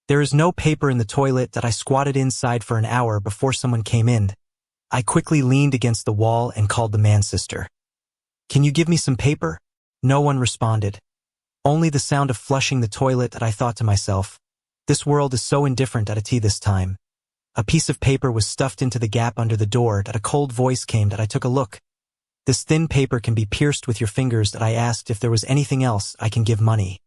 There is no paper in the toilet that I squatted inside for an hour before someone came in. I quickly leaned against the wall and called the man's sister. Can you give me some paper? No one responded. Only the sound of flushing the toilet that I thought to myself, this world is so indifferent at a tea this time. A piece of paper was stuffed into the gap under the door that a cold voice came that I took a look. This thin paper can be pierced with your fingers that I asked if there was anything else I can give money.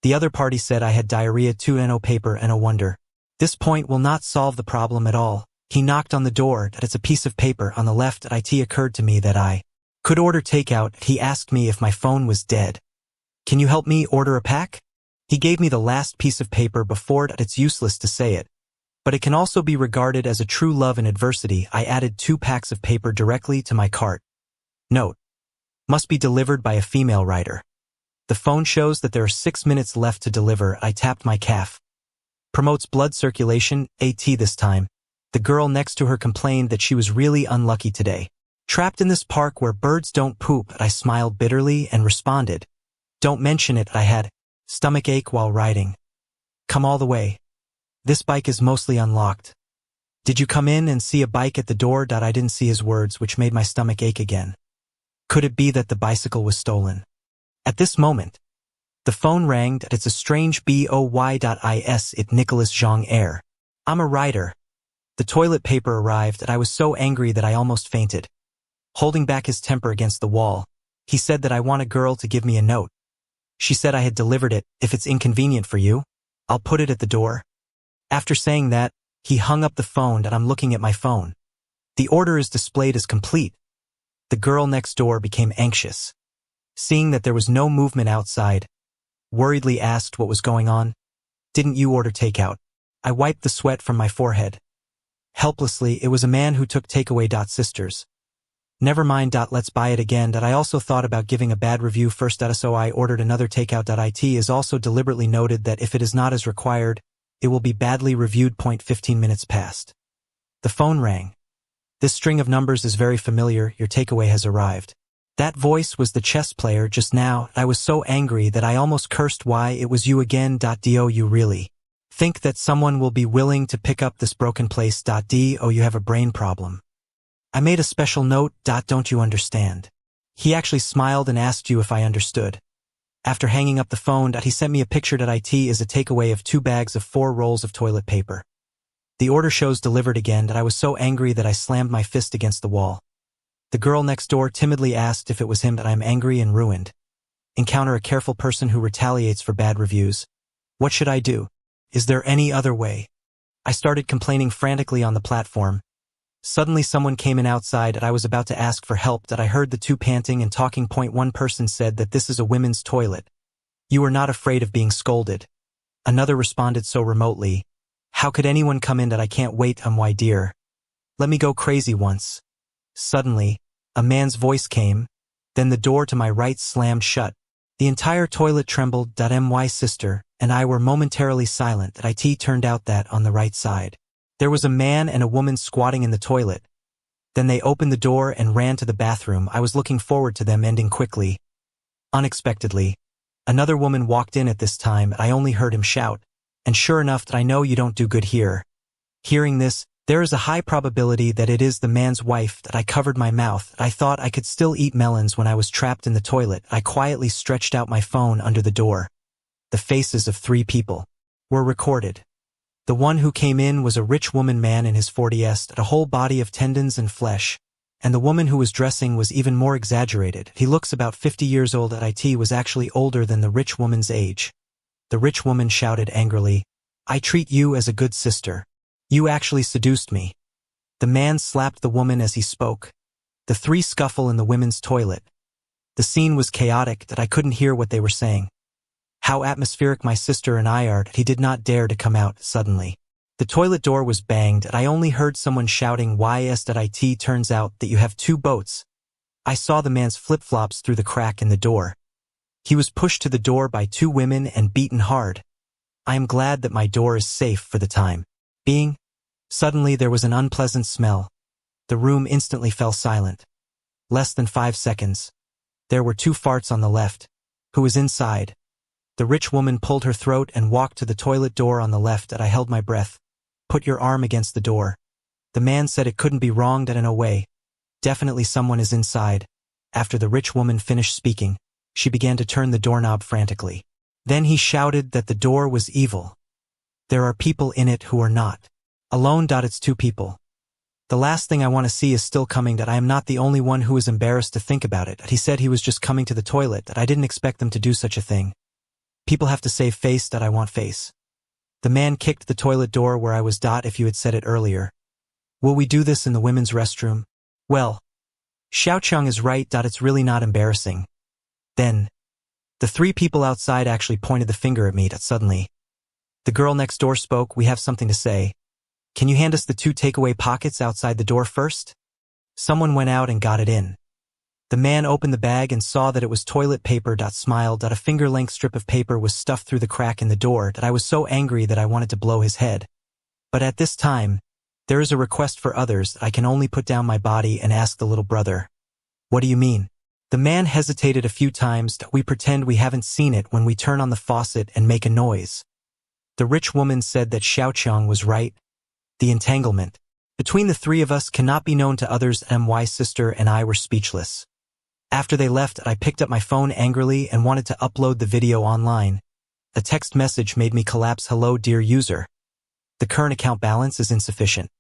The other party said I had diarrhea too and no paper and a wonder. This point will not solve the problem at all. He knocked on the door that it's a piece of paper on the left at it occurred to me that I could order takeout. He asked me if my phone was dead. Can you help me order a pack? He gave me the last piece of paper before it. It's useless to say it, but it can also be regarded as a true love in adversity. I added 2 packs of paper directly to my cart. Note: must be delivered by a female rider. The phone shows that there are 6 minutes left to deliver. I tapped my calf. Promotes blood circulation, AT this time. The girl next to her complained that she was really unlucky today. Trapped in this park where birds don't poop. I smiled bitterly and responded, don't mention it. I had stomach ache while riding. Come all the way. This bike is mostly unlocked. Did you come in and see a bike at the door? I didn't see his words, which made my stomach ache again. Could it be that the bicycle was stolen? At this moment, the phone rang. It's a strange boy.is. It Nicholas Zhang Air. I'm a rider. The toilet paper arrived and I was so angry that I almost fainted. Holding back his temper against the wall, he said that I want a girl to give me a note. She said I had delivered it. If it's inconvenient for you, I'll put it at the door. After saying that, he hung up the phone and I'm looking at my phone. The order is displayed as complete. The girl next door became anxious. Seeing that there was no movement outside, worriedly asked what was going on. Didn't you order takeout? I wiped the sweat from my forehead. Helplessly, it was a man who took takeaway. Sisters. Never mind. Let's buy it again. I also thought about giving a bad review first. So I ordered another takeout. It is also deliberately noted that if it is not as required, it will be badly reviewed. 15 minutes passed. The phone rang. This string of numbers is very familiar. Your takeaway has arrived. That voice was the chess player just now. I was so angry that I almost cursed. Why, it was you again. Do you really think that someone will be willing to pick up this broken place? Do you have a brain problem? I made a special note. Don't you understand? He actually smiled and asked you if I understood. After hanging up the phone, he sent me a picture. It is a takeaway of 2 bags of 4 rolls of toilet paper. The order shows delivered again. I was so angry that I slammed my fist against the wall. The girl next door timidly asked if it was him. I'm angry and ruined. Encounter a careful person who retaliates for bad reviews. What should I do? Is there any other way? I started complaining frantically on the platform. Suddenly someone came in outside and I was about to ask for help. I heard the 2 panting and talking. One person said that this is a women's toilet. You are not afraid of being scolded. Another responded so remotely. How could anyone come in? I can't wait. Why dear? Let me go crazy once. Suddenly, a man's voice came. Then the door to my right slammed shut. The entire toilet trembled. My sister and I were momentarily silent. It turned out that on the right side, there was a man and a woman squatting in the toilet. Then they opened the door and ran to the bathroom. I was looking forward to them ending quickly. Unexpectedly, another woman walked in at this time. I only heard him shout, and sure enough, I know you don't do good here. Hearing this, there is a high probability that it is the man's wife. I covered my mouth. I thought I could still eat melons when I was trapped in the toilet. I quietly stretched out my phone under the door. The faces of 3 people were recorded. The one who came in was a rich woman, man in his 40s, a whole body of tendons and flesh, and the woman who was dressing was even more exaggerated. He looks about 50 years old. It was actually older than the rich woman's age. The rich woman shouted angrily, I treat you as a good sister. You actually seduced me. The man slapped the woman as he spoke. The 3 scuffle in the women's toilet. The scene was chaotic that I couldn't hear what they were saying. How atmospheric my sister and I are. He did not dare to come out suddenly. The toilet door was banged and I only heard someone shouting it turns out that you have 2 boats. I saw the man's flip-flops through the crack in the door. He was pushed to the door by 2 women and beaten hard. I am glad that my door is safe for the time being. Suddenly there was an unpleasant smell. The room instantly fell silent. Less than 5 seconds. There were 2 farts on the left. Who was inside? The rich woman pulled her throat and walked to the toilet door on the left. I held my breath. Put your arm against the door. The man said it couldn't be wrong. In a way. Definitely someone is inside. After the rich woman finished speaking, she began to turn the doorknob frantically. Then he shouted that the door was evil. There are people in it who are not alone. It's two people. The last thing I want to see is still coming. That I am not the only one who is embarrassed to think about it. He said he was just coming to the toilet. That I didn't expect them to do such a thing. People have to save face. That I want face. The man kicked the toilet door where I was. If you had said it earlier. Will we do this in the women's restroom? Well, Xiaocheng is right. It's really not embarrassing. Then, the three people outside actually pointed the finger at me. Suddenly, the girl next door spoke. We have something to say. Can you hand us the 2 takeaway pockets outside the door first? Someone went out and got it in. The man opened the bag and saw that it was toilet paper. Smiled. A finger-length strip of paper was stuffed through the crack in the door. I was so angry that I wanted to blow his head. But at this time, there is a request for others. I can only put down my body and ask the little brother. What do you mean? The man hesitated a few times. We pretend we haven't seen it when we turn on the faucet and make a noise. The rich woman said that Xiaocheng was right. The entanglement between the three of us cannot be known to others. My sister and I were speechless. After they left, I picked up my phone angrily and wanted to upload the video online. A text message made me collapse. Hello, dear user. The current account balance is insufficient.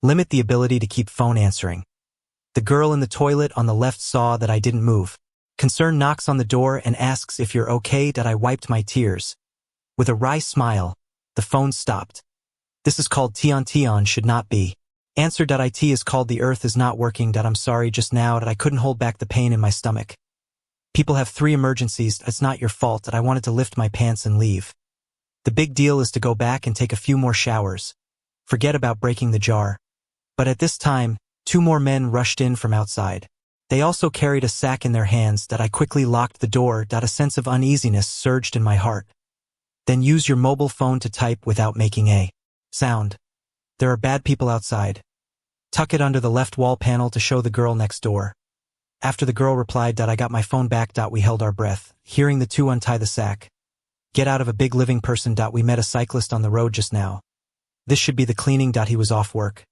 Limit the ability to keep phone answering. The girl in the toilet on the left saw that I didn't move. Concern knocks on the door and asks if you're okay. I wiped my tears. With a wry smile, the phone stopped. This is called Tian should not be. Answer. It is called the earth is not working. I'm sorry just now that I couldn't hold back the pain in my stomach. People have 3 emergencies. It's not your fault. I wanted to lift my pants and leave. The big deal is to go back and take a few more showers. Forget about breaking the jar. But at this time, 2 more men rushed in from outside. They also carried a sack in their hands. I quickly locked the door. A sense of uneasiness surged in my heart. Then use your mobile phone to type without making a sound. There are bad people outside. Tuck it under the left wall panel to show the girl next door. After the girl replied. I got my phone back. We held our breath, hearing the 2 untie the sack. Get out of a big living person. We met a cyclist on the road just now. This should be the cleaning. He was off work.